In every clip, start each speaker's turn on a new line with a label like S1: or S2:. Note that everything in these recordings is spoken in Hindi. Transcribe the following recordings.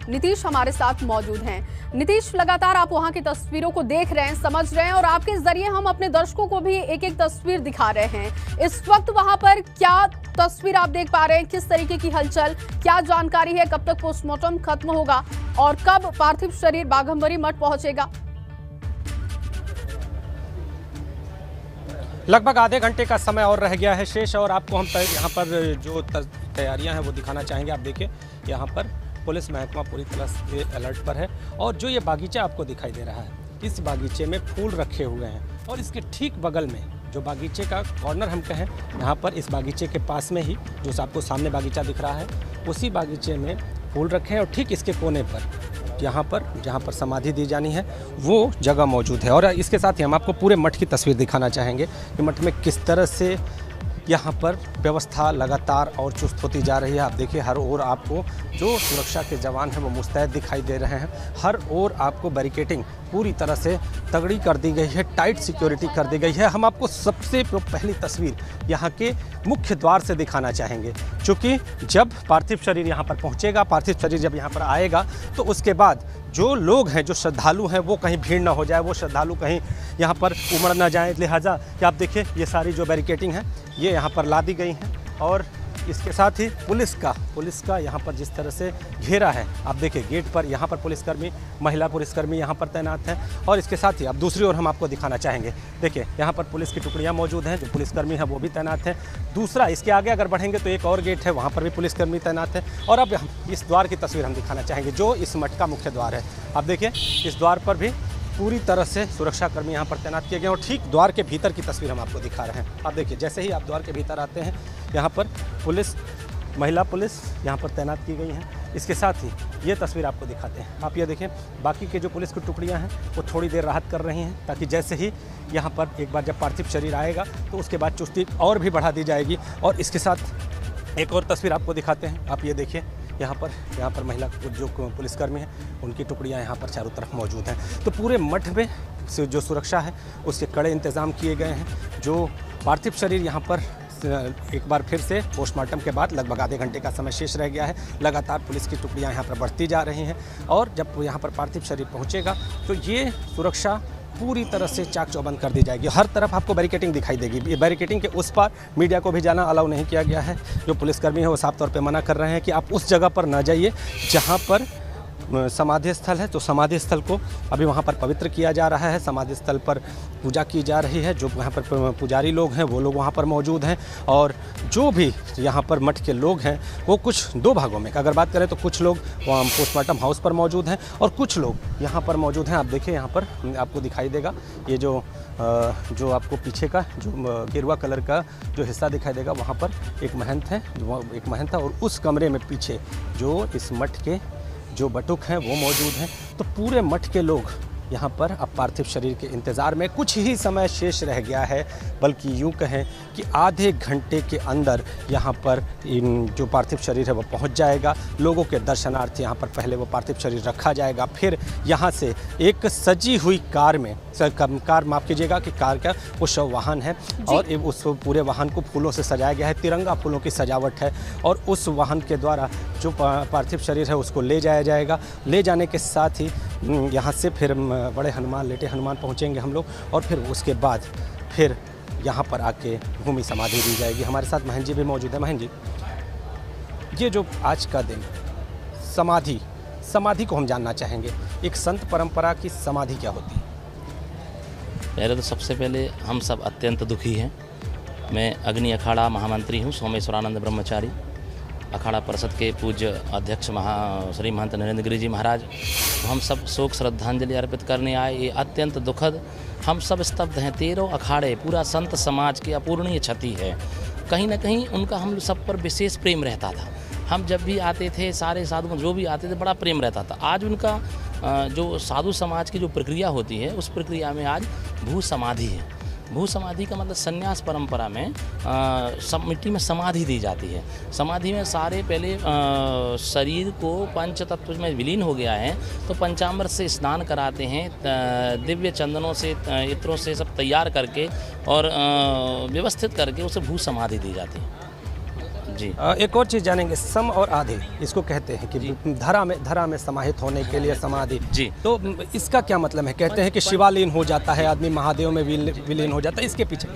S1: नीतीश हमारे साथ मौजूद हैं। नीतीश, लगातार आप वहां की तस्वीरों को देख रहे हैं, समझ रहे हैं और आपके जरिए हम अपने दर्शकों को भी एक एक तस्वीर दिखा रहे हैं। इस वक्त वहां पर क्या तस्वीर आप देख पा रहे हैं, किस तरीके की हलचल, क्या जानकारी है, कब तक पोस्टमार्टम खत्म होगा और कब पार्थिव शरीर बाघंबरी मठ पहुंचेगा?
S2: लगभग आधे घंटे का समय और रह गया है शेष और आपको हम यहाँ पर जो तैयारियां हैं वो दिखाना चाहेंगे। आप देखिए यहाँ पर पुलिस महकमा पूरी तरह से अलर्ट पर है और जो ये बागीचा आपको दिखाई दे रहा है, इस बागीचे में फूल रखे हुए हैं और इसके ठीक बगल में जो बागीचे का कॉर्नर हम कहें, यहाँ पर इस बागीचे के पास में ही जो आपको सामने बागीचा दिख रहा है, उसी बागीचे में फूल रखे हैं और ठीक इसके कोने पर यहाँ पर जहाँ पर समाधि दी जानी है वो जगह मौजूद है। और इसके साथ ही हम आपको पूरे मठ की तस्वीर दिखाना चाहेंगे कि मठ में किस तरह से यहाँ पर व्यवस्था लगातार और चुस्त होती जा रही है। आप देखिए हर ओर आपको जो सुरक्षा के जवान हैं वो मुस्तैद दिखाई दे रहे हैं। हर ओर आपको बैरिकेडिंग पूरी तरह से तगड़ी कर दी गई है, टाइट सिक्योरिटी कर दी गई है। हम आपको सबसे पहली तस्वीर यहाँ के मुख्य द्वार से दिखाना चाहेंगे, क्योंकि जब पार्थिव शरीर यहाँ पर पहुँचेगा, पार्थिव शरीर जब यहाँ पर आएगा तो उसके बाद जो लोग हैं, जो श्रद्धालु हैं, वो कहीं भीड़ ना हो जाए, वो श्रद्धालु कहीं यहाँ पर उमड़ ना जाए। लिहाजा कि आप देखिए ये सारी जो बैरिकेडिंग है ये यहाँ पर ला दी गई हैं और इसके साथ ही पुलिस का यहाँ पर जिस तरह से घेरा है, आप देखिए गेट पर यहाँ पर पुलिसकर्मी, महिला पुलिसकर्मी यहाँ पर तैनात हैं। और इसके साथ ही अब दूसरी ओर हम आपको दिखाना चाहेंगे, देखिए यहाँ पर पुलिस की टुकड़ियाँ मौजूद हैं, जो पुलिसकर्मी हैं वो भी तैनात हैं। दूसरा इसके आगे अगर बढ़ेंगे तो एक और गेट है, वहाँ पर भी पुलिसकर्मी तैनात है। और अब इस द्वार की तस्वीर हम दिखाना चाहेंगे जो इस मठ का मुख्य द्वार है। आप देखिए इस द्वार पर भी पूरी तरह से सुरक्षाकर्मी यहाँ पर तैनात किए गए और ठीक द्वार के भीतर की तस्वीर हम आपको दिखा रहे हैं। आप देखिए जैसे ही आप द्वार के भीतर आते हैं, यहाँ पर पुलिस, महिला पुलिस यहाँ पर तैनात की गई हैं। इसके साथ ही ये तस्वीर आपको दिखाते हैं। आप ये देखें, बाकी के जो पुलिस की टुकड़ियाँ हैं वो थोड़ी देर राहत कर रही हैं, ताकि जैसे ही यहाँ पर एक बार जब पार्थिव शरीर आएगा तो उसके बाद चुस्ती और भी बढ़ा दी जाएगी। और इसके साथ एक और तस्वीर आपको दिखाते हैं। आप ये देखिए यहाँ पर महिला जो पुलिसकर्मी हैं उनकी टुकड़ियाँ यहाँ पर चारों तरफ मौजूद हैं। तो पूरे मठ में जो सुरक्षा है उसके कड़े इंतज़ाम किए गए हैं। जो पार्थिव शरीर यहाँ पर एक बार फिर से पोस्टमार्टम के बाद लगभग आधे घंटे का समय शेष रह गया है। लगातार पुलिस की टुकड़ियाँ यहाँ पर बढ़ती जा रही हैं और जब यहाँ पर पार्थिव शरीर पहुँचेगा तो ये सुरक्षा पूरी तरह से चाक चौबंद कर दी जाएगी। हर तरफ आपको बैरिकेडिंग दिखाई देगी। ये बैरिकेडिंग के उस पार मीडिया को भी जाना अलाउ नहीं किया गया है। जो पुलिसकर्मी है वो साफ तौर पे मना कर रहे हैं कि आप उस जगह पर ना जाइए जहां पर समाधि स्थल है। तो समाधि स्थल को अभी वहां पर पवित्र किया जा रहा है। समाधि स्थल पर पूजा की जा रही है। जो वहां पर पुजारी लोग हैं वो लोग वहां पर मौजूद हैं और जो भी यहां पर मठ के लोग हैं वो कुछ दो भागों में अगर बात करें तो कुछ लोग पोस्टमार्टम हाउस पर मौजूद हैं और कुछ लोग यहाँ पर मौजूद हैं। आप देखिए यहाँ पर आपको दिखाई देगा ये जो आपको पीछे का जो गेरुआ कलर का जो हिस्सा दिखाई देगा, वहाँ पर एक महंत है और उस कमरे में पीछे जो इस मठ के जो बटुक हैं वो मौजूद हैं। तो पूरे मठ के लोग यहाँ पर अब पार्थिव शरीर के इंतज़ार में, कुछ ही समय शेष रह गया है, बल्कि यूँ कहें कि आधे घंटे के अंदर यहाँ पर जो पार्थिव शरीर है वो पहुँच जाएगा। लोगों के दर्शनार्थ यहाँ पर पहले वो पार्थिव शरीर रखा जाएगा, फिर यहाँ से एक सजी हुई कार में माफ़ कीजिएगा कि कार का वो शव वाहन है और उस पूरे वाहन को फूलों से सजाया गया है, तिरंगा फूलों की सजावट है और उस वाहन के द्वारा जो पार्थिव शरीर है उसको ले जाया जाएगा। ले जाने के साथ ही यहाँ से फिर बड़े हनुमान, लेटे हनुमान पहुँचेंगे हम लोग और फिर उसके बाद फिर यहाँ पर आके भूमि समाधि दी जाएगी। हमारे साथ महन जी भी मौजूद है। महन जी, ये जो आज का दिन समाधि को हम जानना चाहेंगे, एक संत परंपरा की समाधि क्या होती है?
S3: पहले तो सबसे पहले हम सब अत्यंत दुखी हैं। मैं अग्नि अखाड़ा महामंत्री हूँ, सोमेश्वरानंद ब्रह्मचारी, अखाड़ा परिषद के पूज्य अध्यक्ष श्री महंत नरेंद्र गिरी जी महाराज। तो हम सब शोक श्रद्धांजलि अर्पित करने आए। ये अत्यंत दुखद, हम सब स्तब्ध हैं। 13 अखाड़े, पूरा संत समाज की अपूर्णीय क्षति है। कहीं ना कहीं उनका हम सब पर विशेष प्रेम रहता था। हम जब भी आते थे, सारे साधु जो भी आते थे, बड़ा प्रेम रहता था। आज उनका जो साधु समाज की जो प्रक्रिया होती है, उस प्रक्रिया में आज भू समाधि है। भू समाधि का मतलब संन्यास परंपरा में मिट्टी में समाधि दी जाती है। समाधि में सारे पहले शरीर को पंच तत्व में विलीन हो गया है तो पंचामृत से स्नान कराते हैं, दिव्य चंदनों से, इत्रों से सब तैयार करके और व्यवस्थित करके उसे भू समाधि दी जाती है। जी।
S2: एक और चीज़ जानेंगे, सम और आधे इसको कहते हैं कि धरा में समाहित होने के लिए समाधि।
S3: जी।
S2: तो इसका क्या मतलब है? कहते हैं कि शिवालीन हो जाता है आदमी, महादेव में विलीन हो जाता है, इसके पीछे?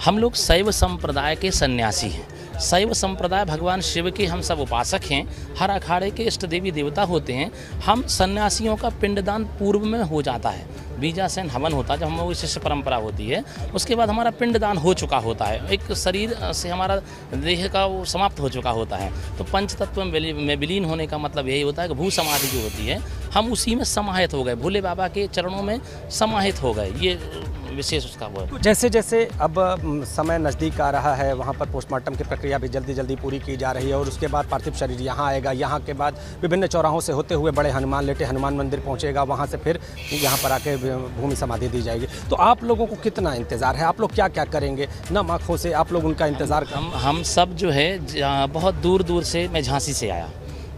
S3: हम लोग शैव संप्रदाय के सन्यासी हैं। शैव संप्रदाय भगवान शिव के हम सब उपासक हैं। हर अखाड़े के इष्ट देवी देवता होते हैं। हम सन्यासियों का पिंडदान पूर्व में हो जाता है, बीजासन हवन होता है, जब हम लोग शिष्य परंपरा होती है, उसके बाद हमारा पिंडदान हो चुका होता है, एक शरीर से हमारा देह का वो समाप्त हो चुका होता है। तो पंच तत्व में विलीन होने का मतलब यही होता है कि भू समाधि जो होती है, हम उसी में समाहित हो गए, भोले बाबा के चरणों में समाहित हो गए, ये विशेष उसका वो है।
S2: जैसे जैसे अब समय नज़दीक आ रहा है, वहाँ पर पोस्टमार्टम की प्रक्रिया भी जल्दी जल्दी पूरी की जा रही है और उसके बाद पार्थिव शरीर यहाँ आएगा। यहाँ के बाद विभिन्न चौराहों से होते हुए बड़े हनुमान लेटे हनुमान मंदिर पहुँचेगा, वहाँ से फिर यहाँ पर आके भूमि समाधि दी जाएगी। तो आप लोगों को कितना इंतज़ार है? आप लोग क्या क्या करेंगे? नम आँखों से आप लोग उनका इंतज़ार?
S3: हम सब जो है बहुत दूर दूर से, मैं झांसी से आया,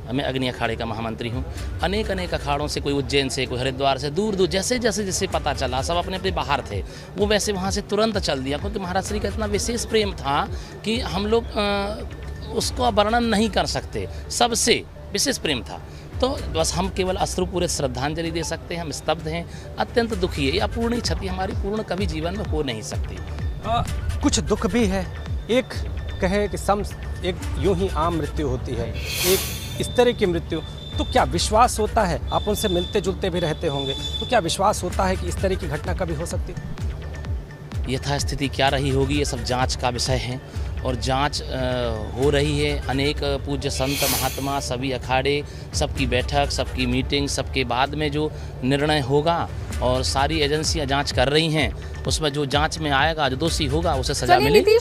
S3: मैं अग्नि अखाड़े का महामंत्री हूँ। अनेक अखाड़ों से, कोई उज्जैन से, कोई हरिद्वार से, दूर दूर जैसे पता चला, सब अपने अपने बाहर थे, वो वैसे वहाँ से तुरंत चल दिया, क्योंकि महाराज श्री का इतना विशेष प्रेम था कि हम लोग उसको वर्णन नहीं कर सकते, सबसे विशेष प्रेम था। तो बस हम केवल अश्रुपूरित श्रद्धांजलि दे सकते हैं। हम स्तब्ध हैं, अत्यंत दुखी है। यह पूर्ण क्षति हमारी पूर्ण कभी जीवन में हो नहीं सकती।
S2: कुछ दुख भी है, एक कहे कि एक यूं ही आम मृत्यु होती है, एक इस तरह की मृत्यु। तो क्या विश्वास होता है, आप उनसे मिलते जुलते भी रहते होंगे, तो क्या विश्वास होता है कि इस तरह की घटना कभी हो सकती है?
S3: यथास्थिति क्या रही होगी, ये सब जांच का विषय है और जांच हो रही है। अनेक पूज्य संत महात्मा, सभी अखाड़े, सबकी बैठक, सबकी मीटिंग, सबके बाद में जो निर्णय होगा, और सारी एजेंसियां जांच कर रही हैं, उसमें जो जांच में आएगा, जो दोषी होगा उसे सजा मिलेगी।